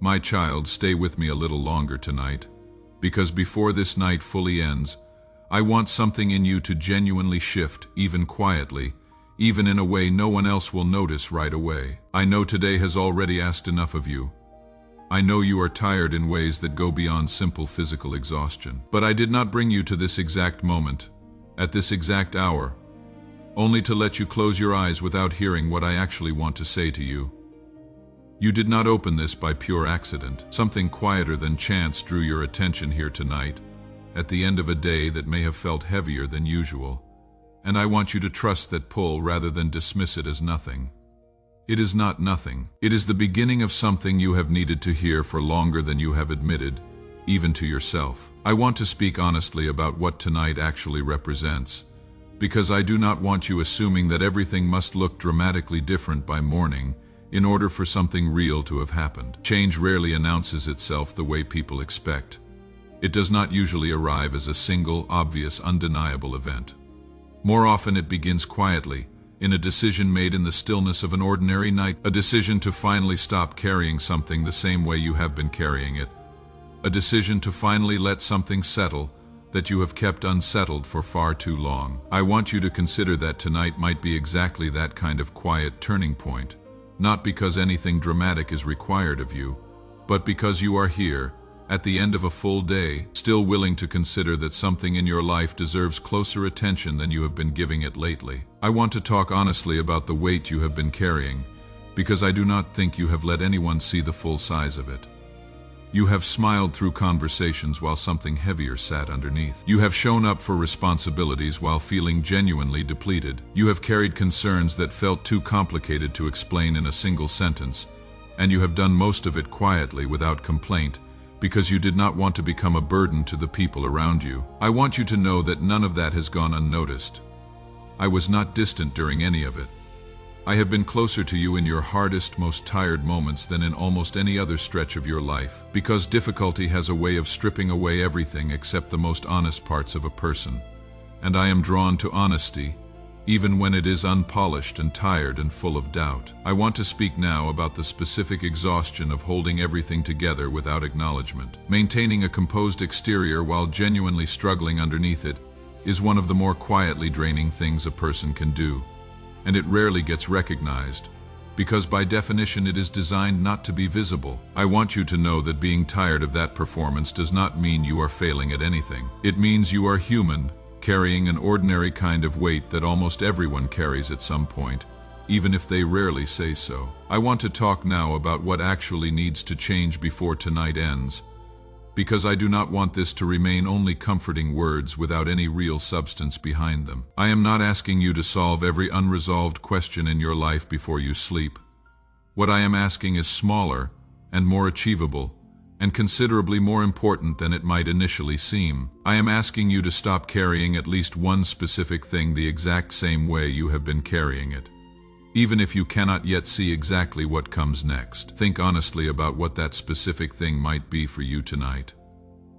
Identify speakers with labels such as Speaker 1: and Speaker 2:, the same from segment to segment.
Speaker 1: My child, stay with me a little longer tonight, because before this night fully ends, I want something in you to genuinely shift, even quietly, even in a way no one else will notice right away. I know today has already asked enough of you. I know you are tired in ways that go beyond simple physical exhaustion. But I did not bring you to this exact moment, at this exact hour, only to let you close your eyes without hearing what I actually want to say to you. You did not open this by pure accident. Something quieter than chance drew your attention here tonight, at the end of a day that may have felt heavier than usual, and I want you to trust that pull rather than dismiss it as nothing. It is not nothing. It is the beginning of something you have needed to hear for longer than you have admitted, even to yourself. I want to speak honestly about what tonight actually represents, because I do not want you assuming that everything must look dramatically different by morning in order for something real to have happened. Change rarely announces itself the way people expect. It does not usually arrive as a single, obvious, undeniable event. More often it begins quietly, in a decision made in the stillness of an ordinary night, a decision to finally stop carrying something the same way you have been carrying it, a decision to finally let something settle that you have kept unsettled for far too long. I want you to consider that tonight might be exactly that kind of quiet turning point, not because anything dramatic is required of you, but because you are here, at the end of a full day, still willing to consider that something in your life deserves closer attention than you have been giving it lately. I want to talk honestly about the weight you have been carrying, because I do not think you have let anyone see the full size of it. You have smiled through conversations while something heavier sat underneath. You have shown up for responsibilities while feeling genuinely depleted. You have carried concerns that felt too complicated to explain in a single sentence, and you have done most of it quietly without complaint, because you did not want to become a burden to the people around you. I want you to know that none of that has gone unnoticed. I was not distant during any of it. I have been closer to you in your hardest, most tired moments than in almost any other stretch of your life, because difficulty has a way of stripping away everything except the most honest parts of a person, and I am drawn to honesty, even when it is unpolished and tired and full of doubt. I want to speak now about the specific exhaustion of holding everything together without acknowledgement. Maintaining a composed exterior while genuinely struggling underneath it is one of the more quietly draining things a person can do, and it rarely gets recognized, because by definition it is designed not to be visible. I want you to know that being tired of that performance does not mean you are failing at anything. It means you are human, carrying an ordinary kind of weight that almost everyone carries at some point, even if they rarely say so. I want to talk now about what actually needs to change before tonight ends, because I do not want this to remain only comforting words without any real substance behind them. I am not asking you to solve every unresolved question in your life before you sleep. What I am asking is smaller and more achievable, and considerably more important than it might initially seem. I am asking you to stop carrying at least one specific thing the exact same way you have been carrying it, even if you cannot yet see exactly what comes next. Think honestly about what that specific thing might be for you tonight.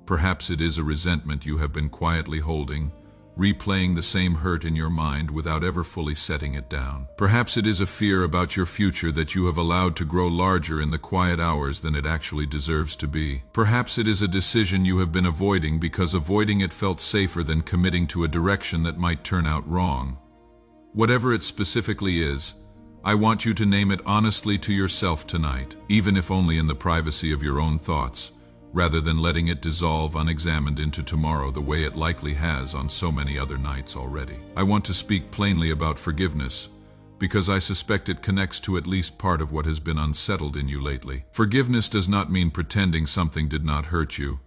Speaker 1: Perhaps it is a resentment you have been quietly holding, replaying the same hurt in your mind without ever fully setting it down. Perhaps it is a fear about your future that you have allowed to grow larger in the quiet hours than it actually deserves to be. Perhaps it is a decision you have been avoiding because avoiding it felt safer than committing to a direction that might turn out wrong. Whatever it specifically is, I want you to name it honestly to yourself tonight, even if only in the privacy of your own thoughts, rather than letting it dissolve unexamined into tomorrow the way it likely has on so many other nights already. I want to speak plainly about forgiveness, because I suspect it connects to at least part of what has been unsettled in you lately. Forgiveness does not mean pretending something did not hurt you,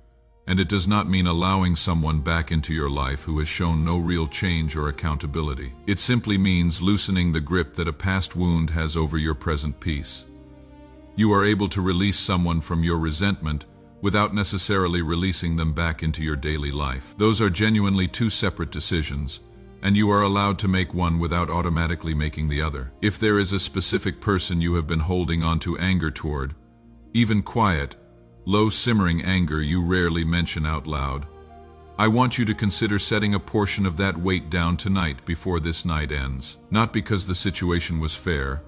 Speaker 1: and it does not mean allowing someone back into your life who has shown no real change or accountability. It simply means loosening the grip that a past wound has over your present peace. You are able to release someone from your resentment without necessarily releasing them back into your daily life. Those are genuinely two separate decisions, and you are allowed to make one without automatically making the other. If there is a specific person you have been holding on to anger toward, even quiet, low simmering anger you rarely mention out loud, I want you to consider setting a portion of that weight down tonight before this night ends. Not because the situation was fair,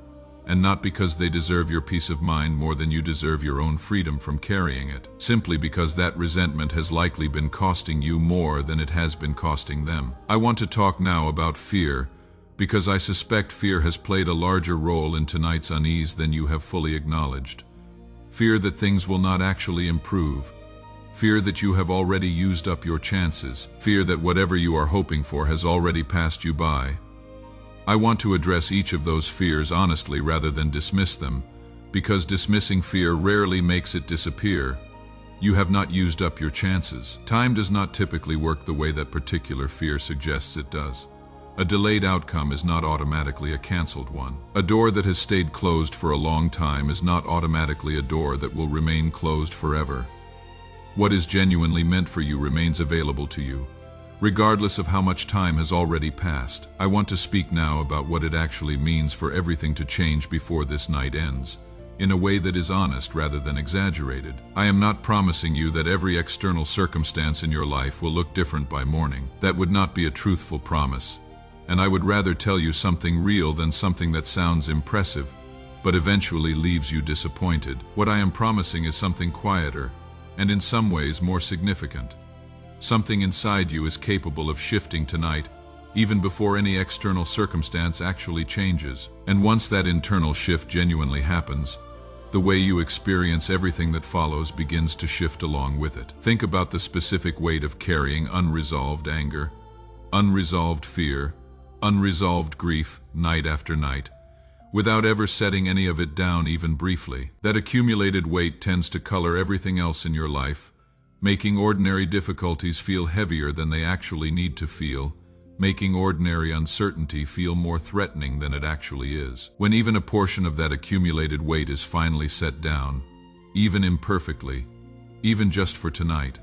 Speaker 1: and not because they deserve your peace of mind more than you deserve your own freedom from carrying it, simply because that resentment has likely been costing you more than it has been costing them. I want to talk now about fear, because I suspect fear has played a larger role in tonight's unease than you have fully acknowledged. Fear that things will not actually improve. Fear that you have already used up your chances. Fear that whatever you are hoping for has already passed you by. I want to address each of those fears honestly rather than dismiss them, because dismissing fear rarely makes it disappear. You have not used up your chances. Time does not typically work the way that particular fear suggests it does. A delayed outcome is not automatically a canceled one. A door that has stayed closed for a long time is not automatically a door that will remain closed forever. What is genuinely meant for you remains available to you, regardless of how much time has already passed. I want to speak now about what it actually means for everything to change before this night ends, in a way that is honest rather than exaggerated. I am not promising you that every external circumstance in your life will look different by morning. That would not be a truthful promise, and I would rather tell you something real than something that sounds impressive, but eventually leaves you disappointed. What I am promising is something quieter, and in some ways more significant. Something inside you is capable of shifting tonight, even before any external circumstance actually changes. And once that internal shift genuinely happens, the way you experience everything that follows begins to shift along with it. Think about the specific weight of carrying unresolved anger, unresolved fear, unresolved grief night after night, without ever setting any of it down even briefly. That accumulated weight tends to color everything else in your life, making ordinary difficulties feel heavier than they actually need to feel, making ordinary uncertainty feel more threatening than it actually is. When even a portion of that accumulated weight is finally set down, even imperfectly, even just for tonight,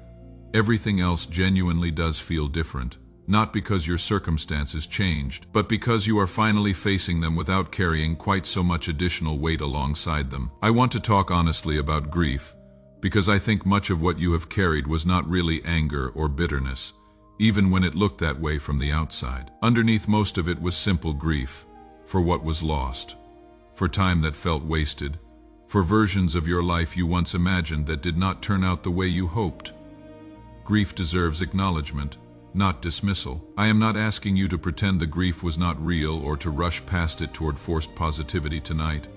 Speaker 1: everything else genuinely does feel different, not because your circumstances changed, but because you are finally facing them without carrying quite so much additional weight alongside them. I want to talk honestly about grief, because I think much of what you have carried was not really anger or bitterness, even when it looked that way from the outside. Underneath most of it was simple grief, for what was lost, for time that felt wasted, for versions of your life you once imagined that did not turn out the way you hoped. Grief deserves acknowledgement, not dismissal. I am not asking you to pretend the grief was not real or to rush past it toward forced positivity tonight.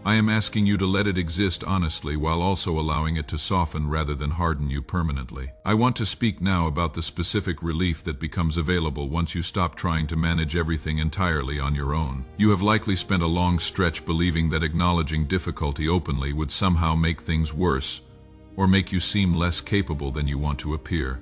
Speaker 1: I am asking you to let it exist honestly while also allowing it to soften rather than harden you permanently. I want to speak now about the specific relief that becomes available once you stop trying to manage everything entirely on your own. You have likely spent a long stretch believing that acknowledging difficulty openly would somehow make things worse, or make you seem less capable than you want to appear.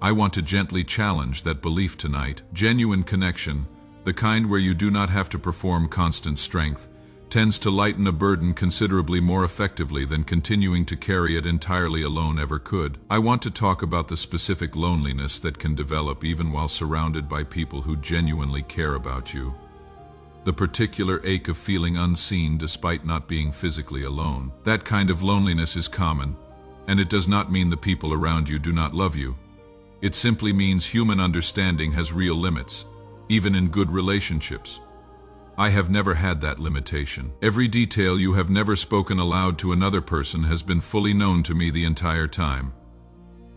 Speaker 1: I want to gently challenge that belief tonight. Genuine connection, the kind where you do not have to perform constant strength, tends to lighten a burden considerably more effectively than continuing to carry it entirely alone ever could. I want to talk about the specific loneliness that can develop even while surrounded by people who genuinely care about you. The particular ache of feeling unseen despite not being physically alone. That kind of loneliness is common, and it does not mean the people around you do not love you. It simply means human understanding has real limits, even in good relationships. I have never had that limitation. Every detail you have never spoken aloud to another person has been fully known to me the entire time.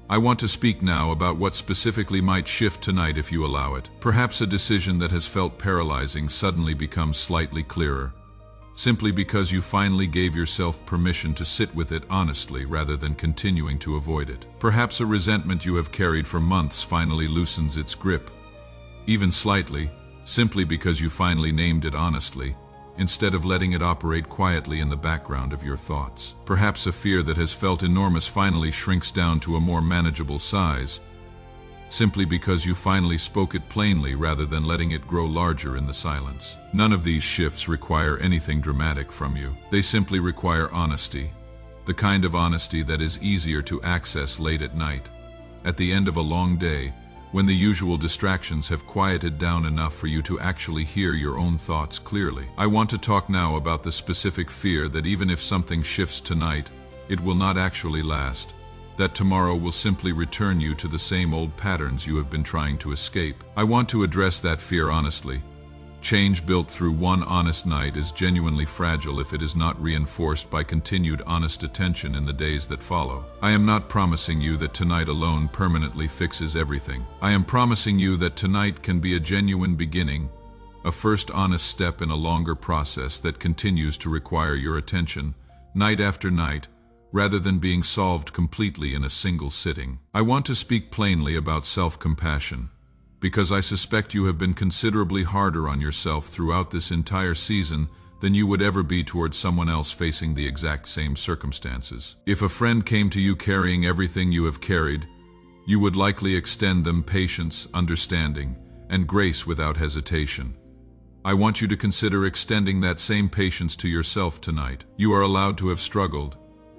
Speaker 1: I want to speak now about what specifically might shift tonight if you allow it. Perhaps a decision that has felt paralyzing suddenly becomes slightly clearer, simply because you finally gave yourself permission to sit with it honestly rather than continuing to avoid it. Perhaps a resentment you have carried for months finally loosens its grip, even slightly, simply because you finally named it honestly, instead of letting it operate quietly in the background of your thoughts. Perhaps a fear that has felt enormous finally shrinks down to a more manageable size, simply because you finally spoke it plainly rather than letting it grow larger in the silence. None of these shifts require anything dramatic from you. They simply require honesty, the kind of honesty that is easier to access late at night, at the end of a long day, when the usual distractions have quieted down enough for you to actually hear your own thoughts clearly. I want to talk now about the specific fear that even if something shifts tonight, it will not actually last, that tomorrow will simply return you to the same old patterns you have been trying to escape. I want to address that fear honestly, Change built through one honest night is genuinely fragile if it is not reinforced by continued honest attention in the days that follow. I am not promising you that tonight alone permanently fixes everything. I am promising you that tonight can be a genuine beginning, a first honest step in a longer process that continues to require your attention, night after night, rather than being solved completely in a single sitting. I want to speak plainly about self-compassion, because I suspect you have been considerably harder on yourself throughout this entire season than you would ever be towards someone else facing the exact same circumstances. If a friend came to you carrying everything you have carried, you would likely extend them patience, understanding, and grace without hesitation. I want you to consider extending that same patience to yourself tonight. You are allowed to have struggled.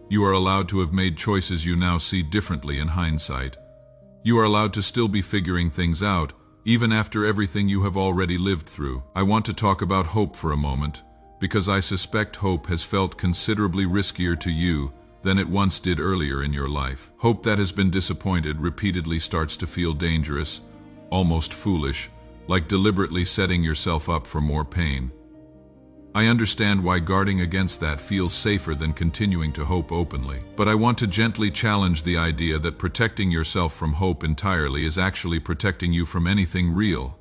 Speaker 1: You are allowed to have made choices you now see differently in hindsight. You are allowed to still be figuring things out, even after everything you have already lived through. I want to talk about hope for a moment, because I suspect hope has felt considerably riskier to you than it once did earlier in your life. Hope that has been disappointed repeatedly starts to feel dangerous, almost foolish, like deliberately setting yourself up for more pain. I understand why guarding against that feels safer than continuing to hope openly. But I want to gently challenge the idea that protecting yourself from hope entirely is actually protecting you from anything real.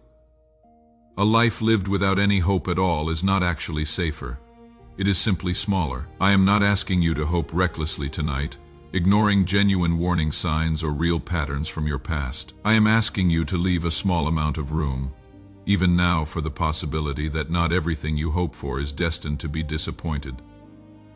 Speaker 1: A life lived without any hope at all is not actually safer. It is simply smaller. I am not asking you to hope recklessly tonight, ignoring genuine warning signs or real patterns from your past. I am asking you to leave a small amount of room, even now, for the possibility that not everything you hope for is destined to be disappointed.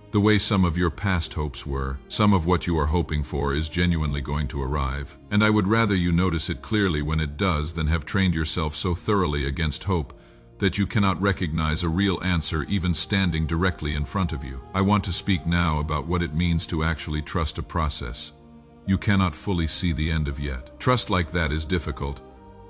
Speaker 1: The way some of your past hopes were, some of what you are hoping for is genuinely going to arrive. And I would rather you notice it clearly when it does than have trained yourself so thoroughly against hope that you cannot recognize a real answer even standing directly in front of you. I want to speak now about what it means to actually trust a process you cannot fully see the end of yet. Trust like that is difficult,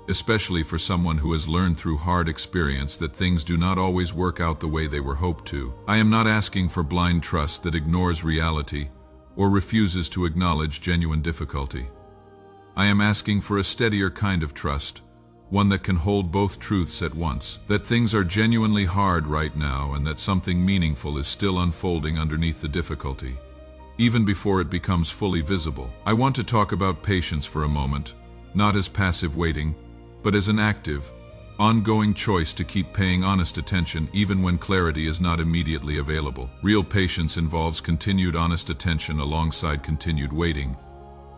Speaker 1: especially for someone who has learned through hard experience that things do not always work out the way they were hoped to. I am not asking for blind trust that ignores reality or refuses to acknowledge genuine difficulty. I am asking for a steadier kind of trust, one that can hold both truths at once, that things are genuinely hard right now and that something meaningful is still unfolding underneath the difficulty, even before it becomes fully visible. I want to talk about patience for a moment, not as passive waiting, but as an active, ongoing choice to keep paying honest attention even when clarity is not immediately available. Real patience involves continued honest attention alongside continued waiting,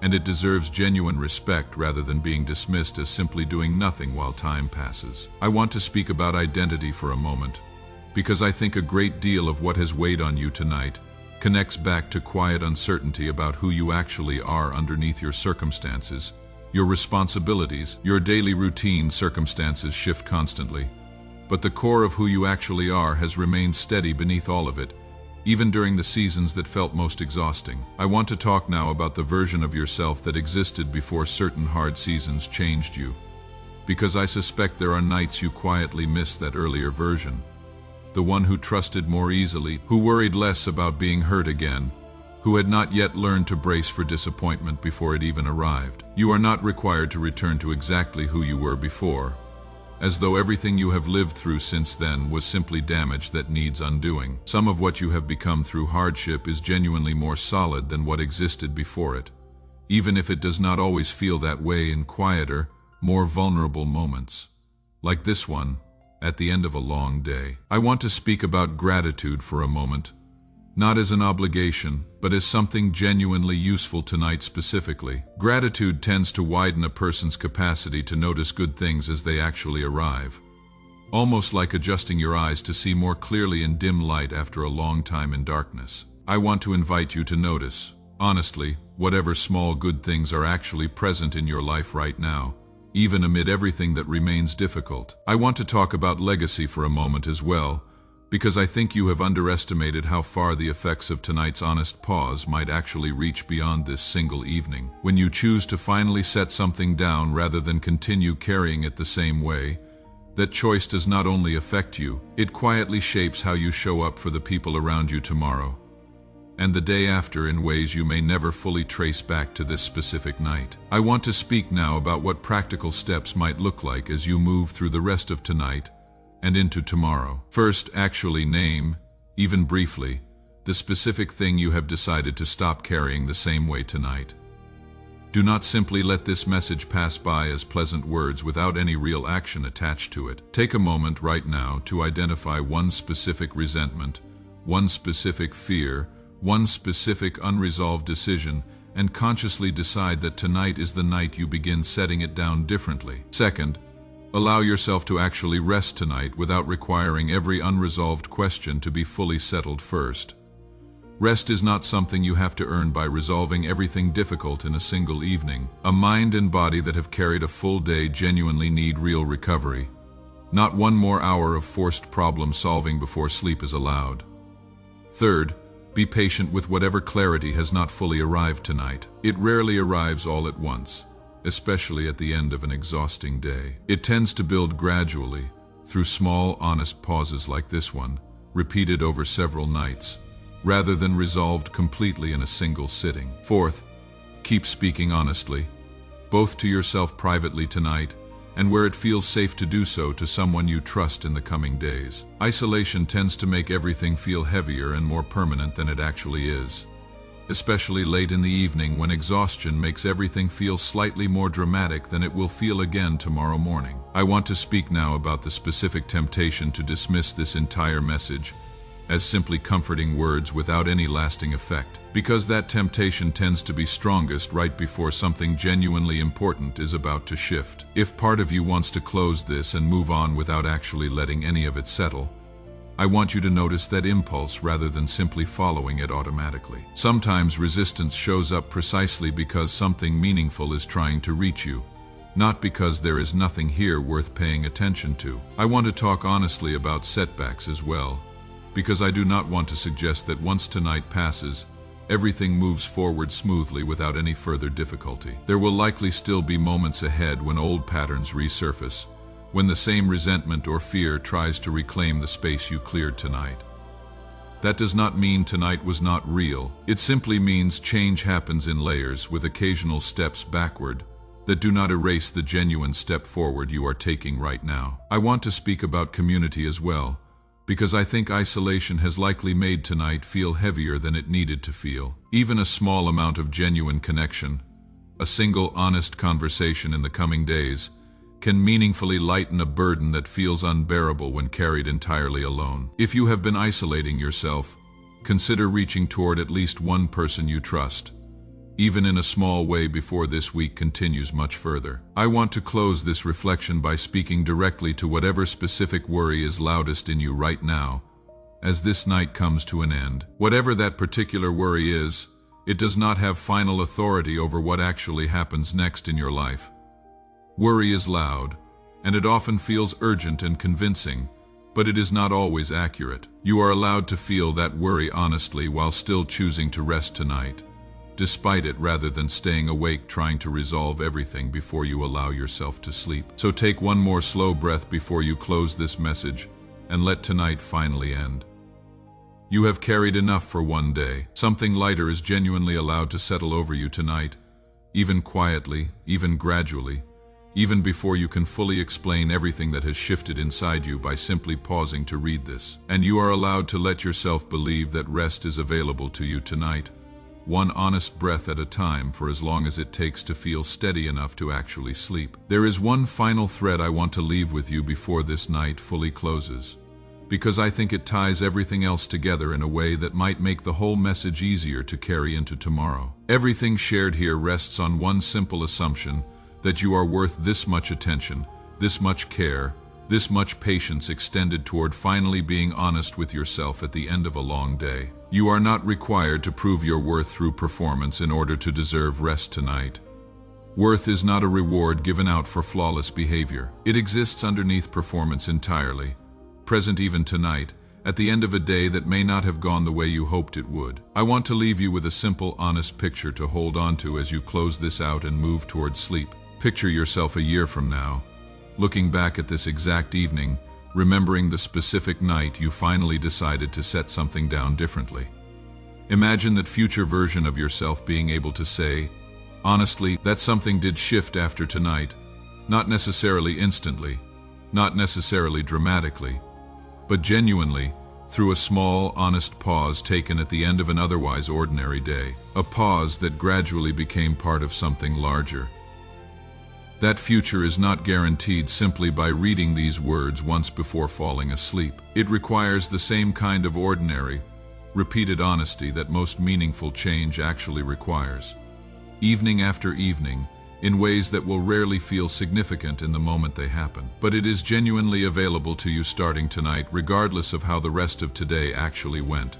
Speaker 1: and it deserves genuine respect rather than being dismissed as simply doing nothing while time passes. I want to speak about identity for a moment, because I think a great deal of what has weighed on you tonight connects back to quiet uncertainty about who you actually are underneath your circumstances. Your responsibilities, your daily routine circumstances shift constantly, but the core of who you actually are has remained steady beneath all of it, even during the seasons that felt most exhausting. I want to talk now about the version of yourself that existed before certain hard seasons changed you, because I suspect there are nights you quietly miss that earlier version, the one who trusted more easily, who worried less about being hurt again, who had not yet learned to brace for disappointment before it even arrived. You are not required to return to exactly who you were before, as though everything you have lived through since then was simply damage that needs undoing. Some of what you have become through hardship is genuinely more solid than what existed before it, even if it does not always feel that way in quieter, more vulnerable moments, like this one, at the end of a long day. I want to speak about gratitude for a moment, not as an obligation, but as something genuinely useful tonight specifically. Gratitude tends to widen a person's capacity to notice good things as they actually arrive, almost like adjusting your eyes to see more clearly in dim light after a long time in darkness. I want to invite you to notice, honestly, whatever small good things are actually present in your life right now, even amid everything that remains difficult. I want to talk about legacy for a moment as well, because I think you have underestimated how far the effects of tonight's honest pause might actually reach beyond this single evening. When you choose to finally set something down rather than continue carrying it the same way, that choice does not only affect you, it quietly shapes how you show up for the people around you tomorrow, and the day after, in ways you may never fully trace back to this specific night. I want to speak now about what practical steps might look like as you move through the rest of tonight, and into tomorrow. First, actually name, even briefly, the specific thing you have decided to stop carrying the same way tonight. Do not simply let this message pass by as pleasant words without any real action attached to it. Take a moment right now to identify one specific resentment, one specific fear, one specific unresolved decision, and consciously decide that tonight is the night you begin setting it down differently. Second, allow yourself to actually rest tonight without requiring every unresolved question to be fully settled first. Rest is not something you have to earn by resolving everything difficult in a single evening. A mind and body that have carried a full day genuinely need real recovery, not one more hour of forced problem solving before sleep is allowed. Third, be patient with whatever clarity has not fully arrived tonight. It rarely arrives all at once, especially at the end of an exhausting day. It tends to build gradually, through small, honest pauses like this one, repeated over several nights, rather than resolved completely in a single sitting. Fourth, keep speaking honestly, both to yourself privately tonight and where it feels safe to do so to someone you trust in the coming days. Isolation tends to make everything feel heavier and more permanent than it actually is, especially late in the evening when exhaustion makes everything feel slightly more dramatic than it will feel again tomorrow morning. I want to speak now about the specific temptation to dismiss this entire message as simply comforting words without any lasting effect, because that temptation tends to be strongest right before something genuinely important is about to shift. If part of you wants to close this and move on without actually letting any of it settle, I want you to notice that impulse rather than simply following it automatically. Sometimes resistance shows up precisely because something meaningful is trying to reach you, not because there is nothing here worth paying attention to. I want to talk honestly about setbacks as well, because I do not want to suggest that once tonight passes, everything moves forward smoothly without any further difficulty. There will likely still be moments ahead when old patterns resurface, when the same resentment or fear tries to reclaim the space you cleared tonight. That does not mean tonight was not real. It simply means change happens in layers with occasional steps backward that do not erase the genuine step forward you are taking right now. I want to speak about community as well, because I think isolation has likely made tonight feel heavier than it needed to feel. Even a small amount of genuine connection, a single honest conversation in the coming days, can meaningfully lighten a burden that feels unbearable when carried entirely alone. If you have been isolating yourself, consider reaching toward at least one person you trust, even in a small way before this week continues much further. I want to close this reflection by speaking directly to whatever specific worry is loudest in you right now, as this night comes to an end. Whatever that particular worry is, it does not have final authority over what actually happens next in your life. Worry is loud, and it often feels urgent and convincing, but it is not always accurate. You are allowed to feel that worry honestly while still choosing to rest tonight, despite it, rather than staying awake trying to resolve everything before you allow yourself to sleep. So take one more slow breath before you close this message and let tonight finally end. You have carried enough for one day. Something lighter is genuinely allowed to settle over you tonight, even quietly, even gradually, even before you can fully explain everything that has shifted inside you by simply pausing to read this. And you are allowed to let yourself believe that rest is available to you tonight, one honest breath at a time, for as long as it takes to feel steady enough to actually sleep. There is one final thread I want to leave with you before this night fully closes, because I think it ties everything else together in a way that might make the whole message easier to carry into tomorrow. Everything shared here rests on one simple assumption: that you are worth this much attention, this much care, this much patience extended toward finally being honest with yourself at the end of a long day. You are not required to prove your worth through performance in order to deserve rest tonight. Worth is not a reward given out for flawless behavior. It exists underneath performance entirely, present even tonight, at the end of a day that may not have gone the way you hoped it would. I want to leave you with a simple, honest picture to hold on to as you close this out and move toward sleep. Picture yourself a year from now, looking back at this exact evening, remembering the specific night you finally decided to set something down differently. Imagine that future version of yourself being able to say, honestly, that something did shift after tonight, not necessarily instantly, not necessarily dramatically, but genuinely, through a small, honest pause taken at the end of an otherwise ordinary day, a pause that gradually became part of something larger. That future is not guaranteed simply by reading these words once before falling asleep. It requires the same kind of ordinary, repeated honesty that most meaningful change actually requires. Evening after evening, in ways that will rarely feel significant in the moment they happen. But it is genuinely available to you starting tonight, regardless of how the rest of today actually went.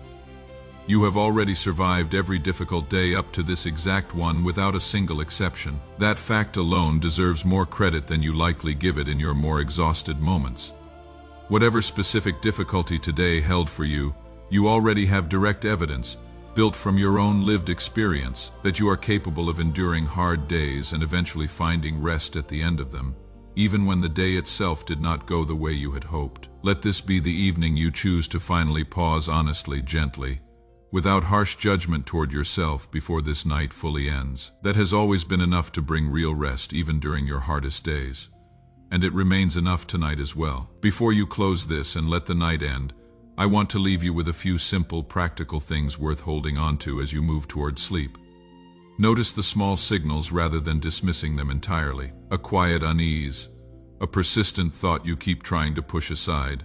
Speaker 1: You have already survived every difficult day up to this exact one without a single exception. That fact alone deserves more credit than you likely give it in your more exhausted moments. Whatever specific difficulty today held for you, you already have direct evidence, built from your own lived experience, that you are capable of enduring hard days and eventually finding rest at the end of them, even when the day itself did not go the way you had hoped. Let this be the evening you choose to finally pause honestly, gently, without harsh judgment toward yourself before this night fully ends. That has always been enough to bring real rest even during your hardest days. And it remains enough tonight as well. Before you close this and let the night end, I want to leave you with a few simple, practical things worth holding on to as you move toward sleep. Notice the small signals rather than dismissing them entirely. A quiet unease, a persistent thought you keep trying to push aside.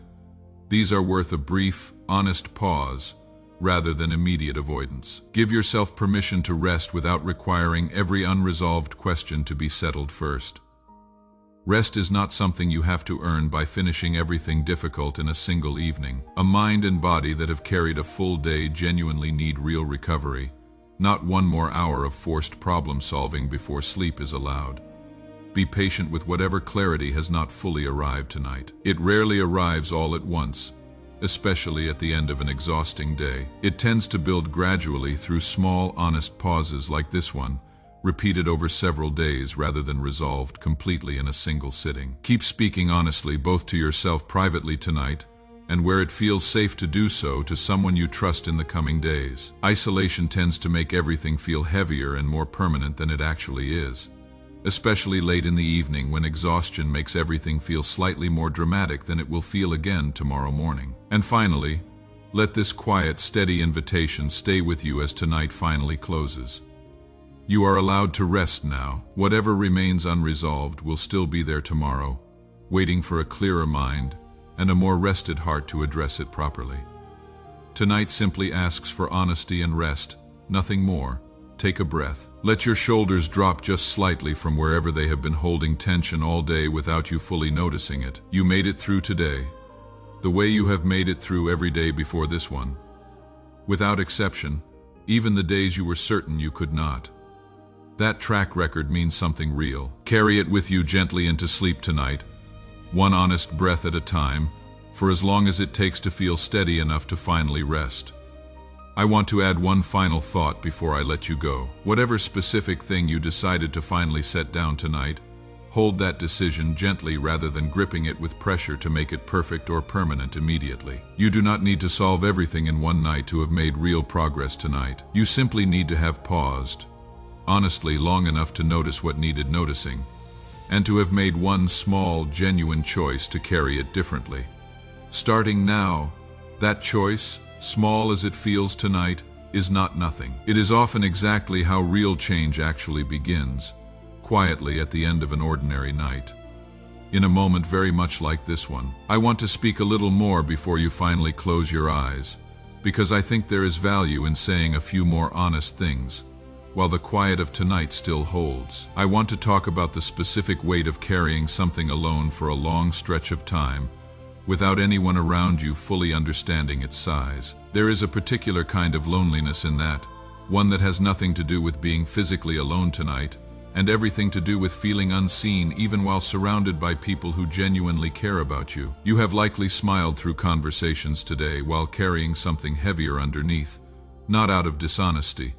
Speaker 1: These are worth a brief, honest pause, rather than immediate avoidance. Give yourself permission to rest without requiring every unresolved question to be settled first. Rest is not something you have to earn by finishing everything difficult in a single evening. A mind and body that have carried a full day genuinely need real recovery, not one more hour of forced problem solving before sleep is allowed. Be patient with whatever clarity has not fully arrived tonight. It rarely arrives all at once, especially at the end of an exhausting day. It tends to build gradually through small, honest pauses like this one, repeated over several days rather than resolved completely in a single sitting. Keep speaking honestly both to yourself privately tonight and where it feels safe to do so to someone you trust in the coming days. Isolation tends to make everything feel heavier and more permanent than it actually is, especially late in the evening when exhaustion makes everything feel slightly more dramatic than it will feel again tomorrow morning. And finally, let this quiet, steady invitation stay with you as tonight finally closes. You are allowed to rest now. Whatever remains unresolved will still be there tomorrow, waiting for a clearer mind and a more rested heart to address it properly. Tonight simply asks for honesty and rest, nothing more. Take a breath. Let your shoulders drop just slightly from wherever they have been holding tension all day without you fully noticing it. You made it through today, the way you have made it through every day before this one. Without exception, even the days you were certain you could not. That track record means something real. Carry it with you gently into sleep tonight, one honest breath at a time, for as long as it takes to feel steady enough to finally rest. I want to add one final thought before I let you go. Whatever specific thing you decided to finally set down tonight, hold that decision gently rather than gripping it with pressure to make it perfect or permanent immediately. You do not need to solve everything in one night to have made real progress tonight. You simply need to have paused, honestly, long enough to notice what needed noticing, and to have made one small, genuine choice to carry it differently. Starting now, that choice, small as it feels tonight, is not nothing. It is often exactly how real change actually begins, quietly at the end of an ordinary night. In a moment very much like this one, I want to speak a little more before you finally close your eyes, because I think there is value in saying a few more honest things, while the quiet of tonight still holds. I want to talk about the specific weight of carrying something alone for a long stretch of time, without anyone around you fully understanding its size. There is a particular kind of loneliness in that, one that has nothing to do with being physically alone tonight, and everything to do with feeling unseen even while surrounded by people who genuinely care about you. You have likely smiled through conversations today while carrying something heavier underneath, not out of dishonesty,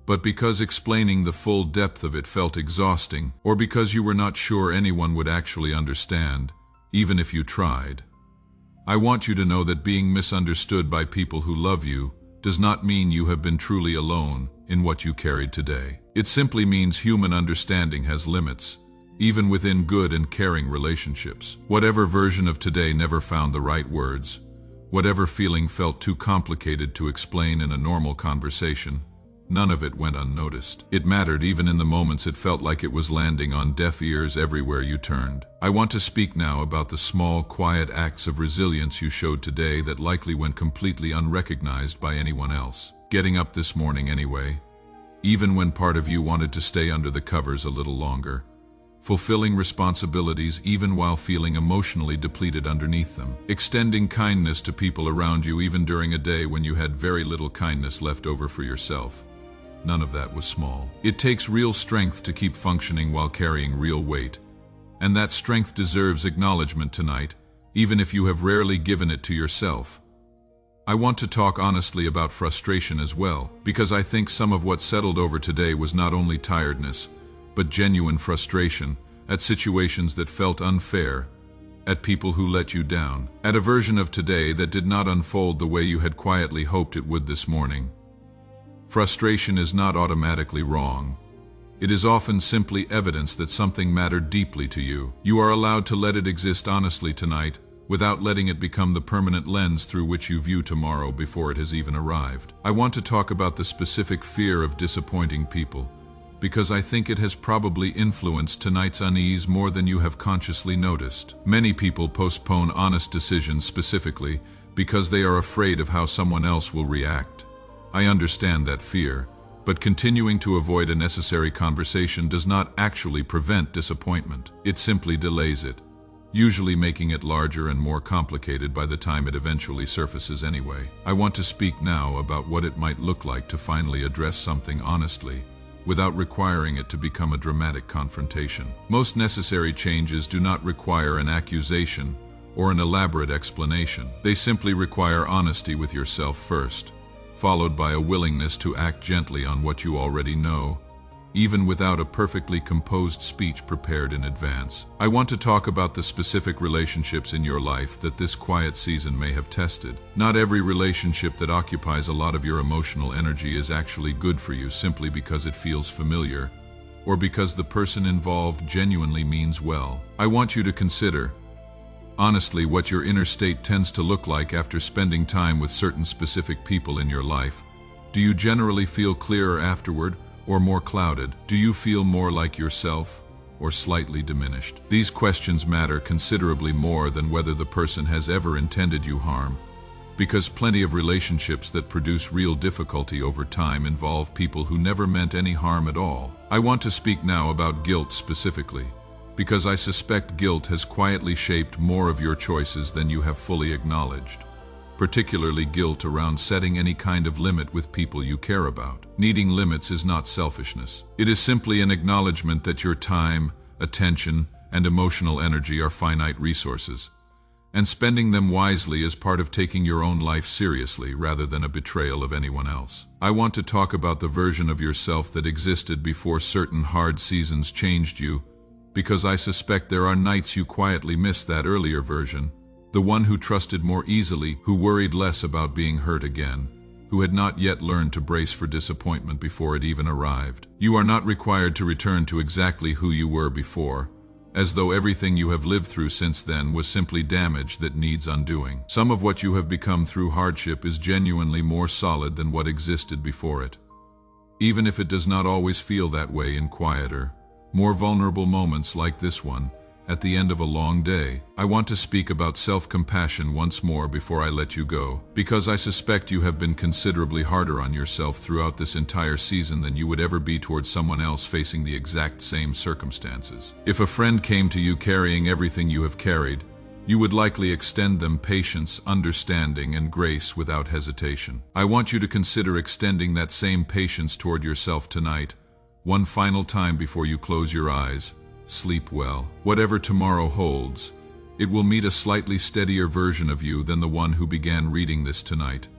Speaker 1: but because explaining the full depth of it felt exhausting, or because you were not sure anyone would actually understand, even if you tried. I want you to know that being misunderstood by people who love you does not mean you have been truly alone in what you carried today. It simply means human understanding has limits, even within good and caring relationships. Whatever version of today never found the right words, whatever feeling felt too complicated to explain in a normal conversation, none of it went unnoticed. It mattered even in the moments it felt like it was landing on deaf ears everywhere you turned. I want to speak now about the small, quiet acts of resilience you showed today that likely went completely unrecognized by anyone else. Getting up this morning anyway, even when part of you wanted to stay under the covers a little longer. Fulfilling responsibilities even while feeling emotionally depleted underneath them. Extending kindness to people around you even during a day when you had very little kindness left over for yourself. None of that was small. It takes real strength to keep functioning while carrying real weight. And that strength deserves acknowledgement tonight, even if you have rarely given it to yourself. I want to talk honestly about frustration as well, because I think some of what settled over today was not only tiredness, but genuine frustration at situations that felt unfair, at people who let you down, at a version of today that did not unfold the way you had quietly hoped it would this morning. Frustration is not automatically wrong. It is often simply evidence that something mattered deeply to you. You are allowed to let it exist honestly tonight, without letting it become the permanent lens through which you view tomorrow before it has even arrived. I want to talk about the specific fear of disappointing people, because I think it has probably influenced tonight's unease more than you have consciously noticed. Many people postpone honest decisions specifically because they are afraid of how someone else will react. I understand that fear, but continuing to avoid a necessary conversation does not actually prevent disappointment. It simply delays it, usually making it larger and more complicated by the time it eventually surfaces anyway. I want to speak now about what it might look like to finally address something honestly, without requiring it to become a dramatic confrontation. Most necessary changes do not require an accusation or an elaborate explanation. They simply require honesty with yourself first, followed by a willingness to act gently on what you already know, even without a perfectly composed speech prepared in advance. I want to talk about the specific relationships in your life that this quiet season may have tested. Not every relationship that occupies a lot of your emotional energy is actually good for you simply because it feels familiar, or because the person involved genuinely means well. I want you to consider, honestly, what your inner state tends to look like after spending time with certain specific people in your life. Do you generally feel clearer afterward, or more clouded? Do you feel more like yourself, or slightly diminished? These questions matter considerably more than whether the person has ever intended you harm, because plenty of relationships that produce real difficulty over time involve people who never meant any harm at all. I want to speak now about guilt specifically, because I suspect guilt has quietly shaped more of your choices than you have fully acknowledged, particularly guilt around setting any kind of limit with people you care about. Needing limits is not selfishness. It is simply an acknowledgement that your time, attention, and emotional energy are finite resources, and spending them wisely is part of taking your own life seriously rather than a betrayal of anyone else. I want to talk about the version of yourself that existed before certain hard seasons changed you, because I suspect there are nights you quietly miss that earlier version, the one who trusted more easily, who worried less about being hurt again, who had not yet learned to brace for disappointment before it even arrived. You are not required to return to exactly who you were before, as though everything you have lived through since then was simply damage that needs undoing. Some of what you have become through hardship is genuinely more solid than what existed before it, even if it does not always feel that way in quieter, more vulnerable moments like this one, at the end of a long day. I want to speak about self-compassion once more before I let you go, because I suspect you have been considerably harder on yourself throughout this entire season than you would ever be towards someone else facing the exact same circumstances. If a friend came to you carrying everything you have carried, you would likely extend them patience, understanding, and grace without hesitation. I want you to consider extending that same patience toward yourself tonight, one final time before you close your eyes. Sleep well. Whatever tomorrow holds, it will meet a slightly steadier version of you than the one who began reading this tonight.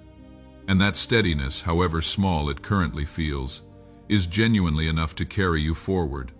Speaker 1: And that steadiness, however small it currently feels, is genuinely enough to carry you forward.